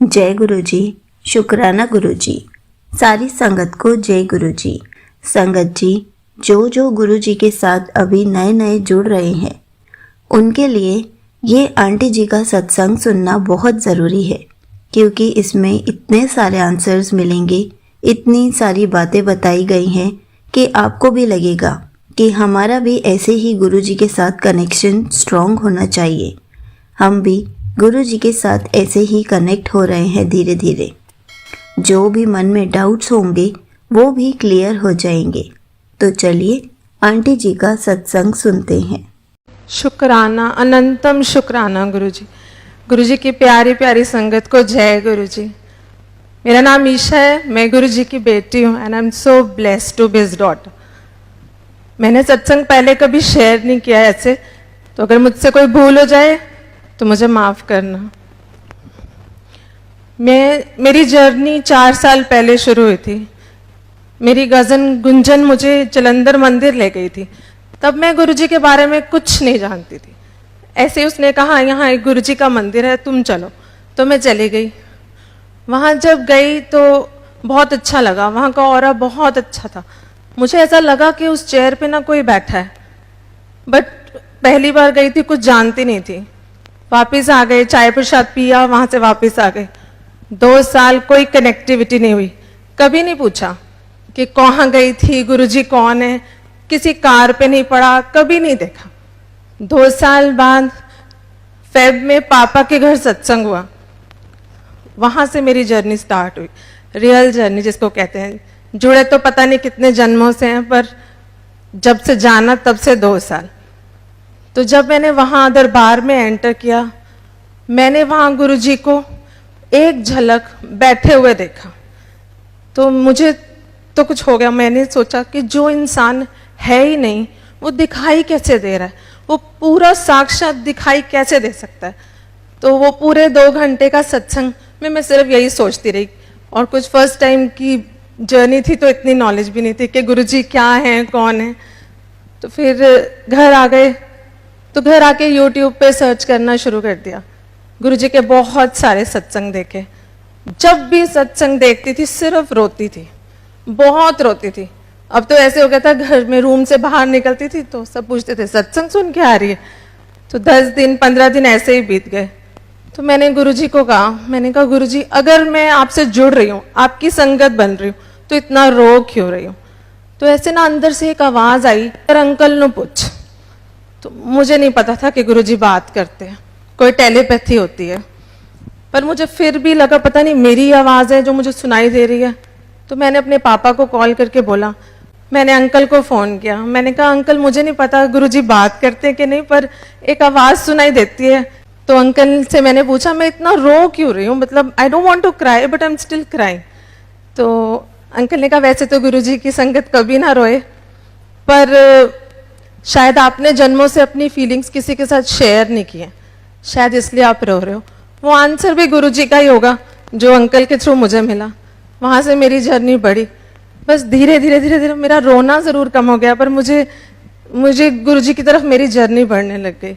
जय गुरुजी, शुक्राना गुरुजी। सारी संगत को जय गुरुजी। संगत जी, जो गुरुजी के साथ अभी नए नए जुड़ रहे हैं उनके लिए ये आंटी जी का सत्संग सुनना बहुत ज़रूरी है, क्योंकि इसमें इतने सारे आंसर्स मिलेंगे, इतनी सारी बातें बताई गई हैं कि आपको भी लगेगा कि हमारा भी ऐसे ही गुरुजी के साथ कनेक्शन स्ट्रॉन्ग होना चाहिए। हम भी गुरुजी के साथ ऐसे ही कनेक्ट हो रहे हैं धीरे धीरे। जो भी मन में डाउट्स होंगे वो भी क्लियर हो जाएंगे। तो चलिए आंटी जी का सत्संग सुनते हैं। शुक्राना, अनंतम शुक्राना गुरुजी। गुरुजी की प्यारी प्यारी संगत को जय गुरुजी। मेरा नाम ईशा है, मैं गुरुजी की बेटी हूँ and I am so blessed to be his daughter. मैंने सत्संग पहले कभी शेयर नहीं किया है ऐसे, तो अगर मुझसे कोई भूल हो जाए तो मुझे माफ़ करना। मेरी जर्नी 4 साल पहले शुरू हुई थी। मेरी कज़न गुंजन मुझे जलंधर मंदिर ले गई थी। तब मैं गुरुजी के बारे में कुछ नहीं जानती थी। ऐसे ही उसने कहा यहाँ एक गुरुजी का मंदिर है, तुम चलो। तो मैं चली गई। वहाँ जब गई तो बहुत अच्छा लगा, वहाँ का ऑरा बहुत अच्छा था। मुझे ऐसा लगा कि उस चेयर पे ना कोई बैठा है, बट पहली बार गई थी, कुछ जानती नहीं थी। वापस आ गए, चाय प्रसाद पिया, वहाँ से वापस आ गए। 2 साल कोई कनेक्टिविटी नहीं हुई। कभी नहीं पूछा कि कहाँ गई थी, गुरुजी कौन है, किसी कार पे नहीं पड़ा, कभी नहीं देखा। 2 साल बाद फेब में पापा के घर सत्संग हुआ। वहाँ से मेरी जर्नी स्टार्ट हुई, रियल जर्नी जिसको कहते हैं। जुड़े तो पता नहीं कितने जन्मों से हैं, पर जब से जाना तब से 2 साल। तो जब मैंने वहाँ दरबार में एंटर किया, मैंने वहाँ गुरुजी को एक झलक बैठे हुए देखा, तो मुझे तो कुछ हो गया। मैंने सोचा कि जो इंसान है ही नहीं वो दिखाई कैसे दे रहा है, वो पूरा साक्षात दिखाई कैसे दे सकता है। तो वो पूरे 2 घंटे का सत्संग में मैं सिर्फ यही सोचती रही। और कुछ फर्स्ट टाइम की जर्नी थी तो इतनी नॉलेज भी नहीं थी कि गुरुजी क्या है, कौन है। तो फिर घर आ गए, तो घर आके YouTube पे सर्च करना शुरू कर दिया। गुरुजी के बहुत सारे सत्संग देखे। जब भी सत्संग देखती थी सिर्फ रोती थी, बहुत रोती थी। अब तो ऐसे हो गया था, घर में रूम से बाहर निकलती थी तो सब पूछते थे सत्संग सुन के आ रही है। तो 10 दिन 15 दिन ऐसे ही बीत गए। तो मैंने गुरुजी को कहा, मैंने कहा गुरुजी अगर मैं आपसे जुड़ रही हूँ, आपकी संगत बन रही हूँ, तो इतना रो क्यों रही हूँ। तो ऐसे ना अंदर से एक आवाज़ आई, पर अंकल ने पूछ। तो मुझे नहीं पता था कि गुरुजी बात करते हैं, कोई टेलीपैथी होती है। पर मुझे फिर भी लगा पता नहीं मेरी आवाज़ है जो मुझे सुनाई दे रही है। तो मैंने अपने पापा को कॉल करके बोला, मैंने अंकल को फ़ोन किया। मैंने कहा अंकल मुझे नहीं पता गुरुजी बात करते हैं कि नहीं, पर एक आवाज़ सुनाई देती है। तो अंकल से मैंने पूछा मैं इतना रो क्यों रही हूँ, मतलब I don't want to cry but I am still crying. तो अंकल ने कहा वैसे तो गुरुजी की संगत कभी ना रोए, पर शायद आपने जन्मों से अपनी फीलिंग्स किसी के साथ शेयर नहीं किए, शायद इसलिए आप रो रहे हो। वो आंसर भी गुरुजी का ही होगा जो अंकल के थ्रू मुझे मिला। वहाँ से मेरी जर्नी बढ़ी। बस धीरे धीरे धीरे धीरे मेरा रोना ज़रूर कम हो गया, पर मुझे गुरुजी की तरफ मेरी जर्नी बढ़ने लग गई।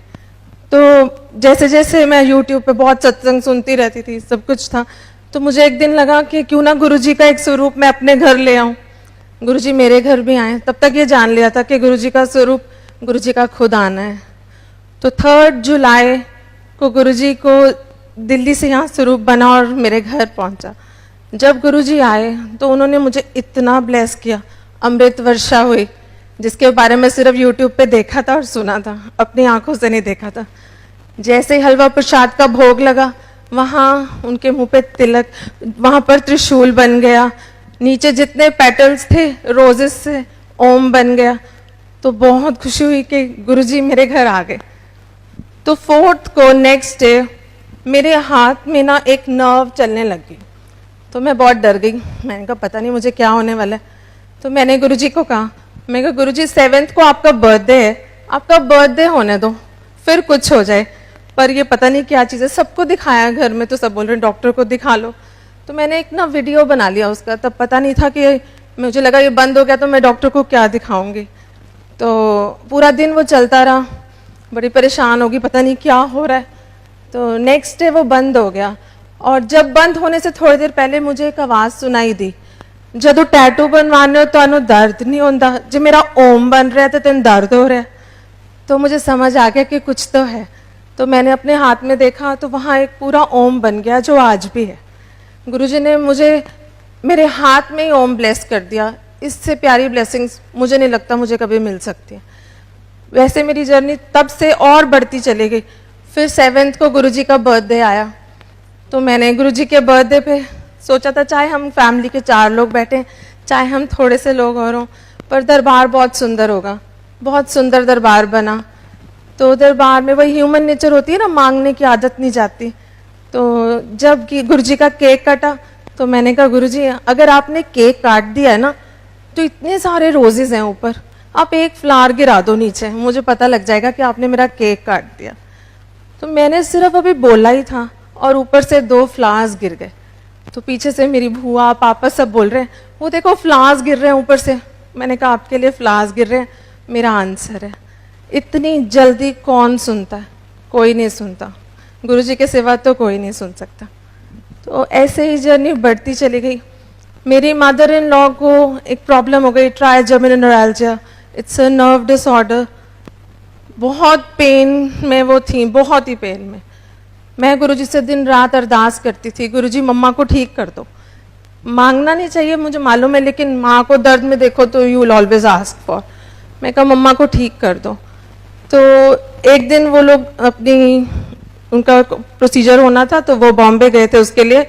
तो जैसे जैसे मैं YouTube पे बहुत सत्संग सुनती रहती थी, सब कुछ था, तो मुझे एक दिन लगा कि क्यों ना गुरुजी का एक स्वरूप मैं अपने घर ले आऊँ। गुरुजी मेरे घर भी आए। तब तक ये जान लिया था कि गुरुजी का स्वरूप गुरुजी का खुद आना है। तो 3 जुलाई को गुरुजी को दिल्ली से यहाँ स्वरूप बना और मेरे घर पहुँचा। जब गुरुजी आए तो उन्होंने मुझे इतना ब्लेस किया, अमृत वर्षा हुई, जिसके बारे में सिर्फ YouTube पे देखा था और सुना था, अपनी आंखों से नहीं देखा था। जैसे ही हलवा प्रसाद का भोग लगा, वहाँ उनके मुंह पे तिलक, वहाँ पर त्रिशूल बन गया, नीचे जितने पेटल्स थे रोजेस से ओम बन गया। तो बहुत खुशी हुई कि गुरुजी मेरे घर आ गए। तो 4th को नेक्स्ट डे मेरे हाथ में ना एक नर्व चलने लग गई। तो मैं बहुत डर गई। मैंने कहा पता नहीं मुझे क्या होने वाला है। तो मैंने गुरुजी को कहा, मैं कहा गुरुजी 7th को आपका बर्थडे है, आपका बर्थडे होने दो, फिर कुछ हो जाए। पर ये पता नहीं क्या चीज़ है। सबको दिखाया घर में तो सब बोल रहे हैं डॉक्टर को दिखा लो। तो मैंने एक ना वीडियो बना लिया उसका। तब पता नहीं था कि, मुझे लगा ये बंद हो गया तो मैं डॉक्टर को क्या दिखाऊंगी। तो पूरा दिन वो चलता रहा, बड़ी परेशान होगी, पता नहीं क्या हो रहा है। तो नेक्स्ट डे वो बंद हो गया। और जब बंद होने से थोड़ी देर पहले मुझे एक आवाज़ सुनाई दी, जदों टैटू बनवाने हो तो दर्द नहीं होता, जो मेरा ओम बन रहा है तो तेन दर्द हो रहा है। तो मुझे समझ आ गया कि कुछ तो है। तो मैंने अपने हाथ में देखा तो वहाँ एक पूरा ओम बन गया जो आज भी है। गुरुजी ने मुझे मेरे हाथ में ही ओम ब्लेस कर दिया। इससे प्यारी ब्लेसिंग्स मुझे नहीं लगता मुझे कभी मिल सकती है। वैसे मेरी जर्नी तब से और बढ़ती चली गई। फिर 7th को गुरुजी का बर्थडे आया, तो मैंने गुरुजी के बर्थडे पे सोचा था चाहे हम फैमिली के 4 लोग बैठें, चाहे हम थोड़े से लोग और हों, पर दरबार बहुत सुंदर होगा। बहुत सुंदर दरबार बना। तो दरबार में वही ह्यूमन नेचर होती है ना, मांगने की आदत नहीं जाती। तो जब गुरुजी का केक कटा तो मैंने कहा गुरुजी अगर आपने केक काट दिया है ना, तो इतने सारे रोजेज हैं ऊपर, आप एक फ्लावर गिरा दो नीचे, मुझे पता लग जाएगा कि आपने मेरा केक काट दिया। तो मैंने सिर्फ अभी बोला ही था और ऊपर से 2 फ्लावर्स गिर गए। तो पीछे से मेरी बुआ पापा सब बोल रहे हैं वो देखो फ्लावर्स गिर रहे हैं ऊपर से। मैंने कहा आपके लिए फ्लावर्स गिर रहे हैं, मेरा आंसर है। इतनी जल्दी कौन सुनता है? कोई नहीं सुनता, गुरुजी के सिवा तो कोई नहीं सुन सकता। तो ऐसे ही जर्नी बढ़ती चली गई। मेरी मदर इन लॉ को एक प्रॉब्लम हो गई, trigeminal neuralgia, it's a nerve disorder. बहुत पेन में वो थी, बहुत ही पेन में। मैं गुरुजी से दिन रात अरदास करती थी, गुरुजी मम्मा को ठीक कर दो। मांगना नहीं चाहिए मुझे मालूम है, लेकिन माँ को दर्द में देखो तो you will always ask for. मैं कहा मम्मा को ठीक कर दो। तो एक दिन वो लोग उनका प्रोसीजर होना था तो वो बॉम्बे गए थे उसके लिए।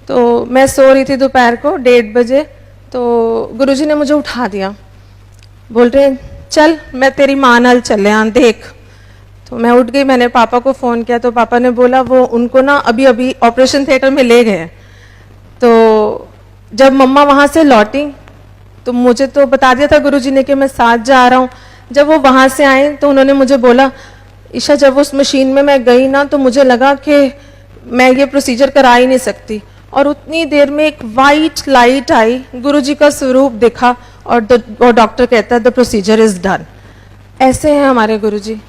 तो मैं सो रही थी दोपहर को 1:30 बजे, तो गुरुजी ने मुझे उठा दिया, बोल रहे चल मैं तेरी माँ नाल चले आ देख। तो मैं उठ गई, मैंने पापा को फ़ोन किया तो पापा ने बोला वो उनको ना अभी अभी ऑपरेशन थिएटर में ले गए। तो जब मम्मा वहाँ से लौटी तो मुझे तो बता दिया था गुरुजी ने कि मैं साथ जा रहा हूँ। जब वो वहाँ से आए तो उन्होंने मुझे बोला ईशा जब उस मशीन में मैं गई ना तो मुझे लगा कि मैं ये प्रोसीजर करा ही नहीं सकती। और उतनी देर में एक वाइट लाइट आई, गुरुजी का स्वरूप दिखा और डॉक्टर कहता है द प्रोसीजर इज डन। ऐसे हैं हमारे गुरुजी।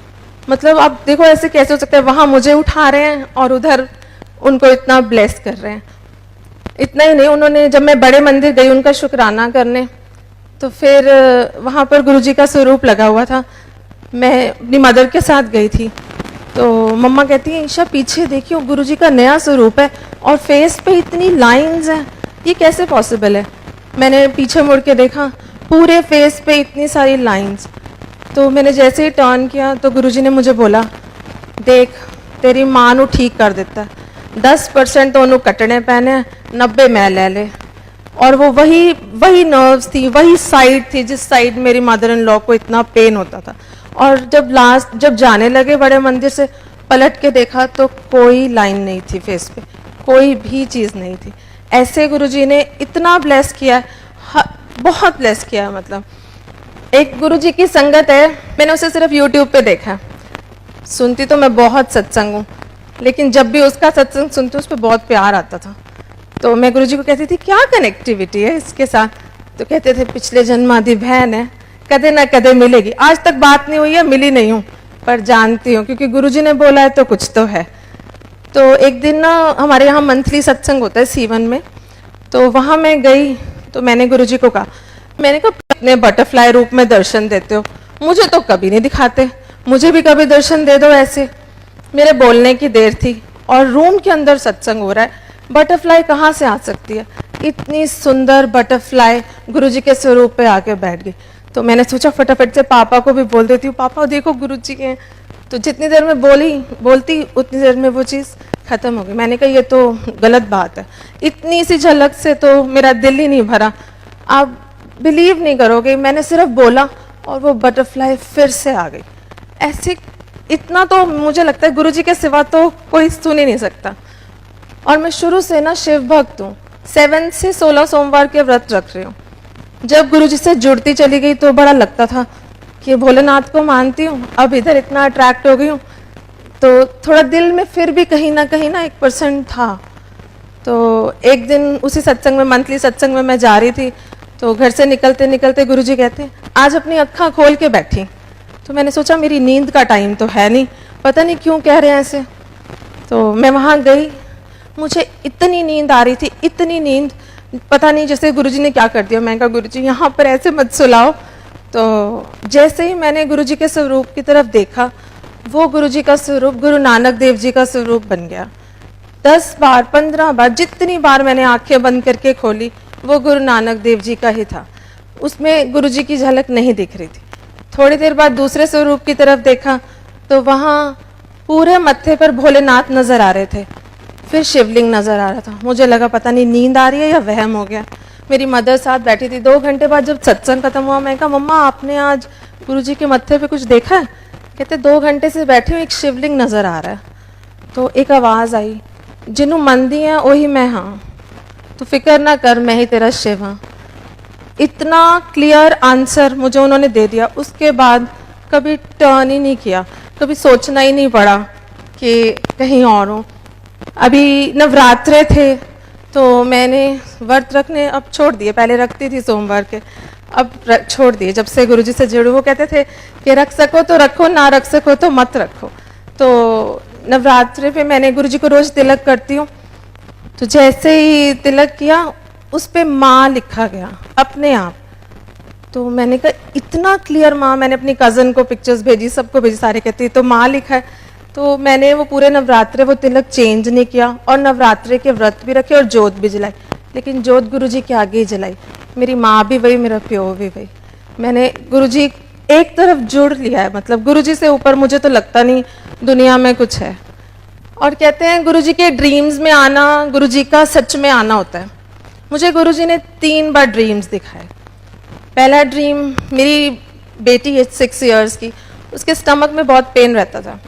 मतलब आप देखो ऐसे कैसे हो सकता है, वहाँ मुझे उठा रहे हैं और उधर उनको इतना ब्लेस कर रहे हैं। इतना ही नहीं, उन्होंने जब मैं बड़े मंदिर गई उनका शुक्राना करने, तो फिर वहाँ पर गुरुजी का स्वरूप लगा हुआ था। मैं अपनी मदर के साथ गई थी तो मम्मा कहती है ईशा पीछे देखियो गुरुजी का नया स्वरूप है और फेस पे इतनी लाइंस हैं, ये कैसे पॉसिबल है? मैंने पीछे मुड़ के देखा, पूरे फेस पे इतनी सारी लाइंस। तो मैंने जैसे ही टर्न किया तो गुरुजी ने मुझे बोला देख तेरी माँ नू ठीक कर देता है, 10% तो उन्होंने कटने पैने, 90 मैं ले ले। और वो वही नर्व्स थी, वही साइड थी जिस साइड मेरी मदर इन लॉ को इतना पेन होता था। और जब जाने लगे बड़े मंदिर से, पलट के देखा तो कोई लाइन नहीं थी फेस पे, कोई भी चीज़ नहीं थी। ऐसे गुरुजी ने इतना ब्लेस किया, बहुत ब्लेस किया। मतलब एक गुरुजी की संगत है, मैंने उसे सिर्फ यूट्यूब पे देखा। सुनती तो मैं बहुत सत्संग हूँ, लेकिन जब भी उसका सत्संग सुनती उस पर बहुत प्यार आता था। तो मैं गुरुजी को कहती थी क्या कनेक्टिविटी है इसके साथ? तो कहते थे पिछले जन्म आदि बहन है, कदे ना कदे मिलेगी। आज तक बात नहीं हुई है, मिली नहीं हूँ, पर जानती हूँ क्योंकि गुरुजी ने बोला है तो कुछ तो है। तो एक दिन ना हमारे यहाँ मंथली सत्संग होता है सीवन में, तो वहाँ मैं गई तो मैंने गुरुजी को कहा, मैंने कहा अपने बटरफ्लाई रूप में दर्शन देते हो, मुझे तो कभी नहीं दिखाते, मुझे भी कभी दर्शन दे दो ऐसे। मेरे बोलने की देर थी और रूम के अंदर सत्संग हो रहा है, बटरफ्लाई कहाँ से आ सकती है? इतनी सुंदर बटरफ्लाई गुरुजी के स्वरूप पे आके बैठ गई। तो मैंने सोचा फटाफट से पापा को भी बोल देती हूँ, पापा देखो गुरुजी के। तो जितनी देर में बोलती उतनी देर में वो चीज़ ख़त्म हो गई। मैंने कहा ये तो गलत बात है, इतनी सी झलक से तो मेरा दिल ही नहीं भरा। आप बिलीव नहीं करोगे, मैंने सिर्फ बोला और वो बटरफ्लाई फिर से आ गई। ऐसे इतना तो मुझे लगता है गुरुजी के सिवा तो कोई सुन ही नहीं सकता। और मैं शुरू से ना शिव भक्त हूँ, 7 से 16 सोमवार के व्रत रख रही हूँ। जब गुरुजी से जुड़ती चली गई तो बड़ा लगता था कि भोलेनाथ को मानती हूँ, अब इधर इतना अट्रैक्ट हो गई हूँ, तो थोड़ा दिल में फिर भी कहीं ना 1% था। तो एक दिन उसी सत्संग में, मंथली सत्संग में मैं जा रही थी, तो घर से निकलते निकलते गुरुजी कहते आज अपनी अक्खा खोल के बैठी। तो मैंने सोचा मेरी नींद का टाइम तो है नहीं, पता नहीं क्यों कह रहे हैं ऐसे। तो मैं वहाँ गई, मुझे इतनी नींद आ रही थी, इतनी नींद, पता नहीं जैसे गुरुजी ने क्या कर दिया। मैं कहा गुरुजी यहाँ पर ऐसे मत सुलाओ। तो जैसे ही मैंने गुरुजी के स्वरूप की तरफ देखा, वो गुरुजी का स्वरूप गुरु नानक देव जी का स्वरूप बन गया। 10 बार 15 बार जितनी बार मैंने आंखें बंद करके खोली, वो गुरु नानक देव जी का ही था। उसमें गुरुजी की झलक नहीं दिख रही थी। थोड़ी देर बाद दूसरे स्वरूप की तरफ देखा तो वहाँ पूरे मत्थे पर भोलेनाथ नजर आ रहे थे, फिर शिवलिंग नजर आ रहा था। मुझे लगा पता नहीं नींद आ रही है या वहम हो गया। मेरी मदर साथ बैठी थी। 2 घंटे बाद जब सत्संग खत्म हुआ, मैं कहा मम्मा आपने आज गुरुजी के मत्थे पे कुछ देखा है? कहते 2 घंटे से बैठी हूँ, एक शिवलिंग नजर आ रहा है। तो एक आवाज़ आई, जिन्हों मंदी है वही मैं हाँ, तो फिक्र ना कर मैं ही तेरा शिव हाँ। इतना क्लियर आंसर मुझे उन्होंने दे दिया। उसके बाद कभी टर्न ही नहीं किया, कभी सोचना ही नहीं पड़ा कि कहीं और हो। अभी नवरात्रे थे तो मैंने व्रत रखने अब छोड़ दिए। पहले रखती थी सोमवार के, अब छोड़ दिए। जब से गुरुजी से जुड़े, वो कहते थे कि रख सको तो रखो, ना रख सको तो मत रखो। तो नवरात्रे पे मैंने गुरुजी को रोज तिलक करती हूँ। तो जैसे ही तिलक किया, उस पे माँ लिखा गया अपने आप। तो मैंने कहा इतना क्लियर माँ, मैंने अपनी कज़न को पिक्चर्स भेजी, सबको भेजी, सारे कहते तो माँ लिखा है। तो मैंने वो पूरे नवरात्रे वो तिलक चेंज नहीं किया और नवरात्रे के व्रत भी रखे और जोत भी जलाई, लेकिन जोत गुरुजी के आगे ही जलाई। मेरी माँ भी वही, मेरा प्यो भी वही। मैंने गुरुजी एक तरफ जुड़ लिया है, मतलब गुरुजी से ऊपर मुझे तो लगता नहीं दुनिया में कुछ है। और कहते हैं गुरुजी के ड्रीम्स में आना गुरुजी का सच में आना होता है। मुझे गुरुजी ने 3 बार ड्रीम्स दिखाए। पहला ड्रीम, मेरी बेटी है 6 इयर्स की, उसके स्टमक में बहुत पेन रहता था।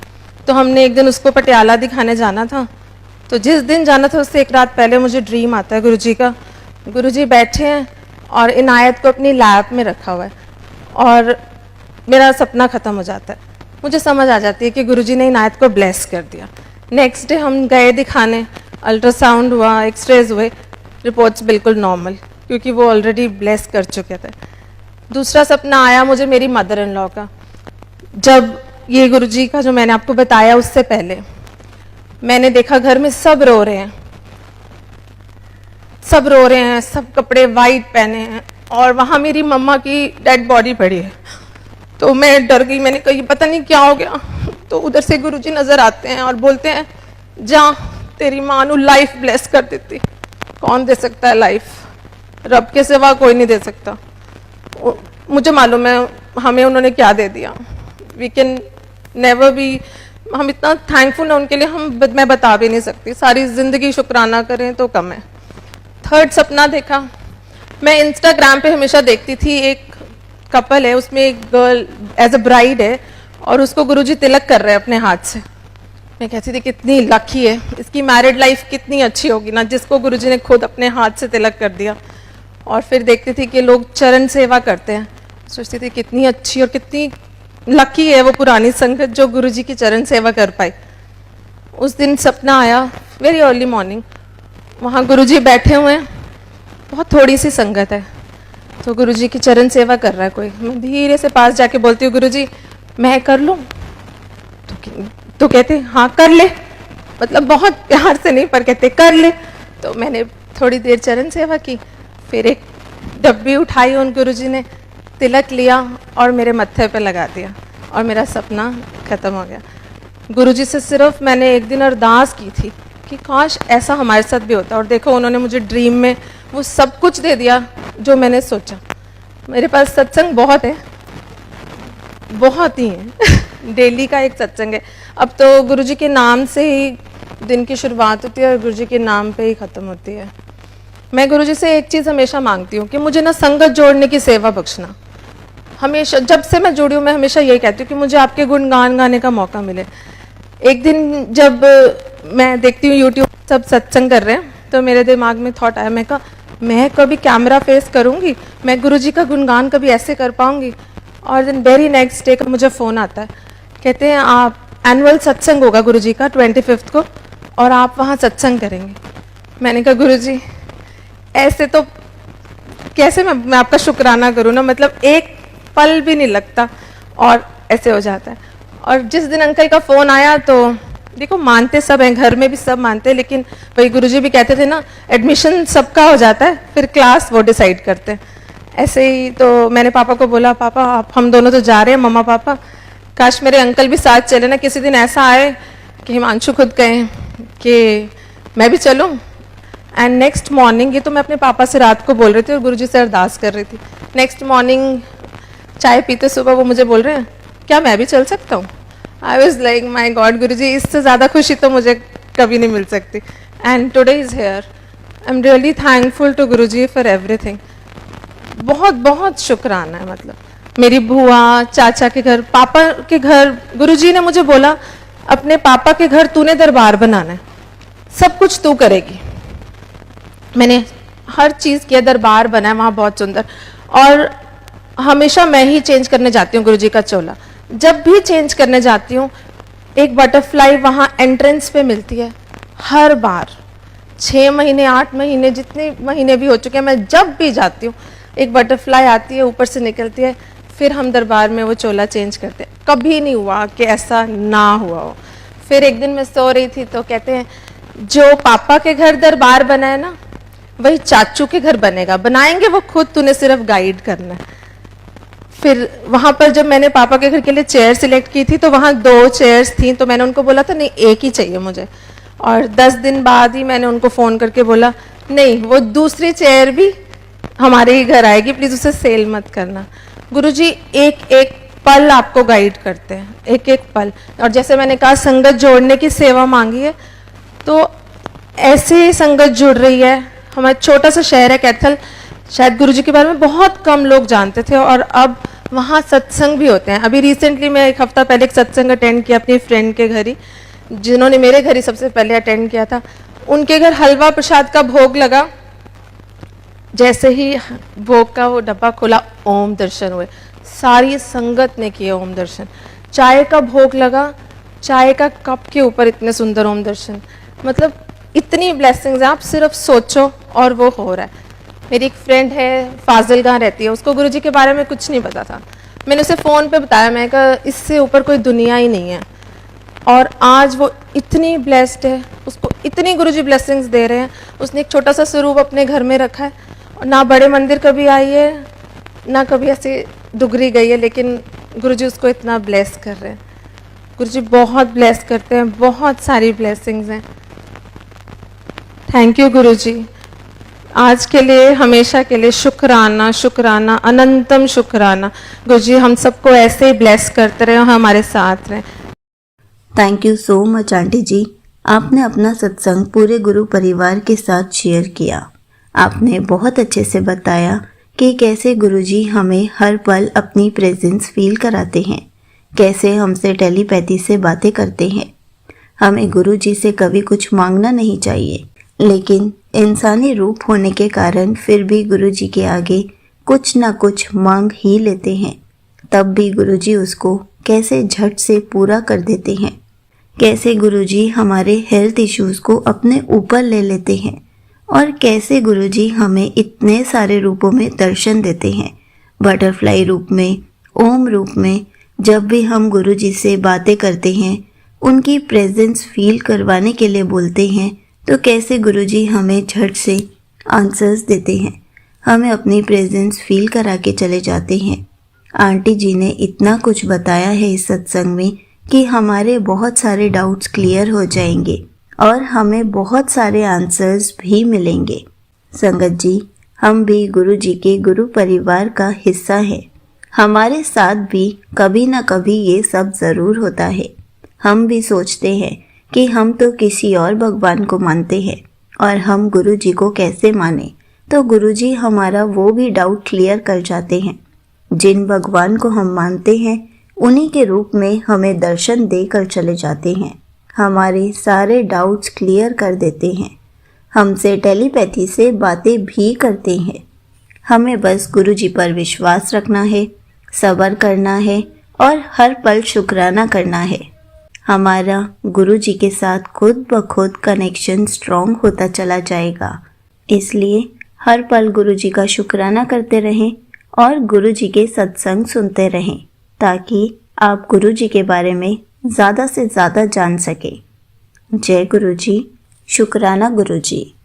तो हमने एक दिन उसको पटियाला दिखाने जाना था। तो जिस दिन जाना था उससे 1 रात पहले मुझे ड्रीम आता है गुरुजी का। गुरुजी बैठे हैं और इनायत को अपनी लैप में रखा हुआ है और मेरा सपना ख़त्म हो जाता है। मुझे समझ आ जाती है कि गुरुजी ने इनायत को ब्लेस कर दिया। नेक्स्ट डे हम गए दिखाने, अल्ट्रासाउंड हुआ, एक्सरेज हुए, रिपोर्ट्स बिल्कुल नॉर्मल, क्योंकि वो ऑलरेडी ब्लेस कर चुके थे। दूसरा सपना आया मुझे मेरी मदर इन लॉ का। जब ये गुरुजी का जो मैंने आपको बताया, उससे पहले मैंने देखा घर में सब रो रहे हैं, सब रो रहे हैं, सब कपड़े वाइट पहने हैं और वहाँ मेरी मम्मा की डेड बॉडी पड़ी है। तो मैं डर गई, मैंने कहा ये पता नहीं क्या हो गया। तो उधर से गुरुजी नजर आते हैं और बोलते हैं जा तेरी माँ नू लाइफ ब्लेस कर देती। कौन दे सकता है लाइफ? रब के सिवा कोई नहीं दे सकता। मुझे मालूम है हमें उन्होंने क्या दे दिया। वी कैन नेवर बी, हम इतना थैंकफुल है उनके लिए, मैं बता भी नहीं सकती। सारी जिंदगी शुक्राना करें तो कम है। थर्ड सपना देखा, मैं इंस्टाग्राम पे हमेशा देखती थी, एक कपल है, उसमें एक गर्ल एज अ ब्राइड है और उसको गुरुजी तिलक कर रहे हैं अपने हाथ से। मैं कहती थी कितनी लकी है, इसकी मैरिड लाइफ कितनी अच्छी होगी ना, जिसको गुरुजी ने खुद अपने हाथ से तिलक कर दिया। और फिर देखती थी कि लोग चरण सेवा करते हैं, सोचती थी कितनी अच्छी और कितनी लकी है वो पुरानी संगत जो गुरुजी की चरण सेवा कर पाई। उस दिन सपना आया वेरी अर्ली मॉर्निंग, वहाँ गुरुजी बैठे हुए हैं, बहुत थोड़ी सी संगत है, तो गुरुजी की चरण सेवा कर रहा है कोई। मैं धीरे से पास जाके बोलती हूँ गुरुजी मैं कर लूँ? तो कहते हाँ कर ले, मतलब बहुत प्यार से नहीं पर कहते कर ले। तो मैंने थोड़ी देर चरण सेवा की, फिर एक डब्बी उठाई, उन गुरुजी ने तिलक लिया और मेरे मत्थे पे लगा दिया और मेरा सपना ख़त्म हो गया। गुरुजी से सिर्फ मैंने एक दिन अरदास की थी कि काश ऐसा हमारे साथ भी होता, और देखो उन्होंने मुझे ड्रीम में वो सब कुछ दे दिया जो मैंने सोचा। मेरे पास सत्संग बहुत है, बहुत ही है डेली का एक सत्संग है। अब तो गुरुजी के नाम से ही दिन की शुरुआत होती है और गुरुजी के नाम पे ही ख़त्म होती है। मैं गुरुजी से एक चीज़ हमेशा मांगती हूँ कि मुझे ना संगत जोड़ने की सेवा बख्शना। हमेशा जब से मैं जुड़ी हूँ मैं हमेशा यही कहती हूँ कि मुझे आपके गुणगान गाने का मौका मिले। एक दिन जब मैं देखती हूँ यूट्यूब सब सत्संग कर रहे हैं तो मेरे दिमाग में थॉट आया, मैं कहा मैं कभी कैमरा फेस करूँगी, मैं गुरुजी का गुणगान कभी ऐसे कर पाऊँगी। और दिन वेरी नेक्स्ट डे का मुझे फ़ोन आता है, कहते हैं आप एनुअल सत्संग होगा गुरुजी का 25 को और आप वहाँ सत्संग करेंगे। मैंने कहा गुरुजी ऐसे तो कैसे मैं आपका शुक्राना करूँ ना, मतलब एक पल भी नहीं लगता और ऐसे हो जाता है। और जिस दिन अंकल का फ़ोन आया तो देखो मानते सब हैं, घर में भी सब मानते हैं, लेकिन वही गुरुजी भी कहते थे ना, एडमिशन सबका हो जाता है, फिर क्लास वो डिसाइड करते हैं। ऐसे ही तो मैंने पापा को बोला, पापा आप हम दोनों तो जा रहे हैं, मम्मा पापा, काश मेरे अंकल भी साथ चले ना, किसी दिन ऐसा आए कि हिमांशु खुद कहें कि मैं भी चलूं। एंड नेक्स्ट मॉर्निंग, ये तो मैं अपने पापा से रात को बोल रही थी और गुरुजी से अरदास कर रही थी, नेक्स्ट मॉर्निंग चाय पीते सुबह वो मुझे बोल रहे हैं, क्या मैं भी चल सकता हूँ? I was like my god Guruji, इससे ज़्यादा खुशी तो मुझे कभी नहीं मिल सकती। And today is here, I am really thankful to Guruji for everything. बहुत बहुत शुक्राना है। मतलब मेरी बुआ, चाचा के घर, पापा के घर, गुरुजी ने मुझे बोला अपने पापा के घर तूने दरबार बनाना है, सब कुछ तू करेगी। मैंने हर चीज़ किया, दरबार बना है वहाँ बहुत सुंदर, और हमेशा मैं ही चेंज करने जाती हूँ गुरुजी का चोला। जब भी चेंज करने जाती हूँ एक बटरफ्लाई वहाँ एंट्रेंस पे मिलती है, हर बार 6 महीने 8 महीने जितने महीने भी हो चुके हैं, मैं जब भी जाती हूँ एक बटरफ्लाई आती है, ऊपर से निकलती है, फिर हम दरबार में वो चोला चेंज करते हैं। कभी नहीं हुआ कि ऐसा ना हुआ हो। फिर एक दिन मैं सो रही थी तो कहते हैं जो पापा के घर दरबार बना है ना, वही चाचू के घर बनेगा, बनाएंगे वो खुद, तूने सिर्फ गाइड करना है। फिर वहाँ पर जब मैंने पापा के घर के लिए चेयर सिलेक्ट की थी तो वहाँ 2 चेयर्स थी, तो मैंने उनको बोला था नहीं एक ही चाहिए मुझे, और 10 दिन बाद ही मैंने उनको फ़ोन करके बोला नहीं वो दूसरी चेयर भी हमारे ही घर आएगी, प्लीज़ उसे सेल मत करना। गुरुजी एक एक पल आपको गाइड करते हैं, एक एक पल। और जैसे मैंने कहा संगत जोड़ने की सेवा मांगी है, तो ऐसे ही संगत जुड़ रही है। हमारा छोटा सा शहर है कैथल, शायद गुरुजी के बारे में बहुत कम लोग जानते थे, और अब वहाँ सत्संग भी होते हैं। अभी रिसेंटली मैं 1 हफ्ता पहले एक सत्संग अटेंड किया अपनी फ्रेंड के घर ही, जिन्होंने मेरे घर ही सबसे पहले अटेंड किया था। उनके घर हलवा प्रसाद का भोग लगा, जैसे ही भोग का वो डब्बा खोला ओम दर्शन हुए, सारी संगत ने किए ओम दर्शन। चाय का भोग लगा, चाय का कप के ऊपर इतने सुंदर ओम दर्शन, मतलब इतनी ब्लेसिंग्स हैं, आप सिर्फ सोचो और वो हो रहा है। मेरी एक फ्रेंड है फाजिलगाह रहती है, उसको गुरुजी के बारे में कुछ नहीं पता था, मैंने उसे फ़ोन पे बताया, मैं कहा इससे ऊपर कोई दुनिया ही नहीं है, और आज वो इतनी ब्लेस्ड है, उसको इतनी गुरुजी ब्लेसिंग्स दे रहे हैं। उसने एक छोटा सा स्वरूप अपने घर में रखा है, और ना बड़े मंदिर कभी आई है ना कभी ऐसे डुगरी गई है, लेकिन गुरुजी उसको इतना ब्लेस कर रहे हैं। गुरुजी बहुत ब्लेस करते हैं, बहुत सारी ब्लेसिंग्स हैं। थैंक यू गुरुजी, आज के लिए हमेशा के लिए शुक्राना, शुक्राना, अनंतम शुक्राना। गुरुजी हम सबको ऐसे ही ब्लेस करते रहे और हमारे साथ रहें। Thank you so much aunty ji, आपने अपना सत्संग पूरे गुरु परिवार के साथ शेयर किया। आपने बहुत अच्छे से बताया कि कैसे गुरुजी हमें हर पल अपनी प्रेजेंस फील कराते हैं, कैसे हमसे टेलीपैथी से बातें करते हैं। हमें गुरुजी से कभी कुछ मांगना नहीं चाहिए, लेकिन इंसानी रूप होने के कारण फिर भी गुरुजी के आगे कुछ ना कुछ मांग ही लेते हैं, तब भी गुरुजी उसको कैसे झट से पूरा कर देते हैं। कैसे गुरुजी हमारे हेल्थ इश्यूज़ को अपने ऊपर ले लेते हैं, और कैसे गुरुजी हमें इतने सारे रूपों में दर्शन देते हैं, बटरफ्लाई रूप में, ओम रूप में। जब भी हम गुरुजी से बातें करते हैं, उनकी प्रेजेंस फील करवाने के लिए बोलते हैं, तो कैसे गुरुजी हमें झट से आंसर्स देते हैं, हमें अपनी प्रेजेंस फील करा के चले जाते हैं। आंटी जी ने इतना कुछ बताया है इस सत्संग में कि हमारे बहुत सारे डाउट्स क्लियर हो जाएंगे और हमें बहुत सारे आंसर्स भी मिलेंगे। संगत जी, हम भी गुरु जी के गुरु परिवार का हिस्सा है। हमारे साथ भी कभी ना कभी ये सब ज़रूर होता है। हम भी सोचते हैं कि हम तो किसी और भगवान को मानते हैं और हम गुरु जी को कैसे माने, तो गुरु जी हमारा वो भी डाउट क्लियर कर जाते हैं। जिन भगवान को हम मानते हैं उन्हीं के रूप में हमें दर्शन देकर चले जाते हैं, हमारे सारे डाउट्स क्लियर कर देते हैं, हमसे टेलीपैथी से बातें भी करते हैं। हमें बस गुरु जी पर विश्वास रखना है, सब्र करना है और हर पल शुक्राना करना है। हमारा गुरु जी के साथ खुद ब खुद कनेक्शन स्ट्रॉन्ग होता चला जाएगा। इसलिए हर पल गुरु जी का शुक्राना करते रहें और गुरु जी के सत्संग सुनते रहें, ताकि आप गुरु जी के बारे में ज़्यादा से ज़्यादा जान सकें। जय गुरु जी, शुक्राना गुरु जी।